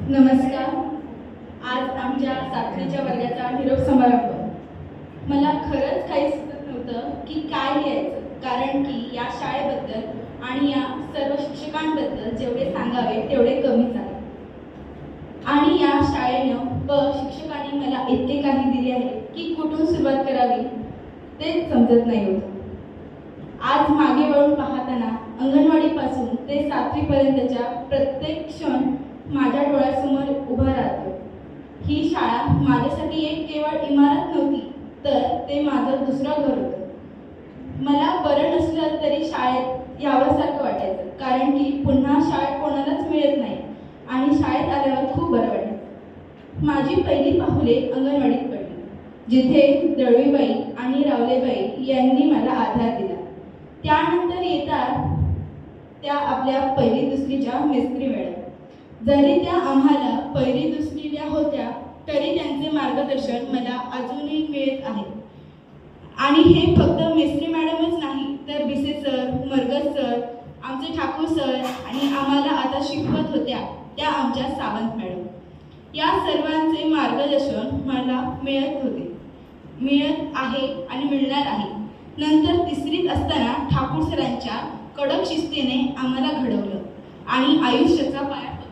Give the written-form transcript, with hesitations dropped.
नमस्कार. आज आमच्या 7वीच्या वर्गाचा निरोप समारंभ. मला खरंच काही सुचत नव्हतं की काय लिहायचं, कारण की या शाळेबद्दल आणि या सर्व शिक्षकांबद्दल जेवढे सांगावे तेवढे कमीच आहे. आणि या शाळेनं व शिक्षकांनी मला इतके काही दिले आहे की कुठून सुरुवात करावी तेच समजत नाही होतं. आज मागे वळून पाहताना अंगणवाडीपासून ते 7वी पर्यंतच्या प्रत्येक क्षण माझ्या डोळ्यासमोर उभा राहतो. ही शाळा माझ्यासाठी एक केवळ इमारत नव्हती, तर ते माझं दुसरं घर होतं. मला बरं नसलं तरी शाळेत यावंसारखं वाटायचं, कारण की पुन्हा शाळेत कोणालाच मिळत नाही आणि शाळेत आल्यावर खूप बरं वाटायचं. माझी पहिली पाहुले अंगणवाडीत पडली, जिथे दळवीबाई आणि रावलेबाई यांनी मला आधार दिला. त्यानंतर येतात त्या आपल्या पहिली दुसरीच्या मिस्त्री मॅडम. जरी त्या आम्हाला पहिली दुसरीला होत्या तरी त्यांचे मार्गदर्शन मला अजूनही मिळत आहे. आणि हे फक्त मिस्त्री मॅडमच नाही, तर बिसे सर, मरगज सर, आमचे ठाकूर सर आणि आम्हाला आता शिकवत होत्या त्या आमच्या सावंत मॅडम, या सर्वांचे मार्गदर्शन मला मिळत आहे आणि मिळणार आहे. नंतर 3रीत असताना ठाकूर सरांच्या कडक शिस्तीने आम्हाला घडवलं आणि आयुष्याचा पाया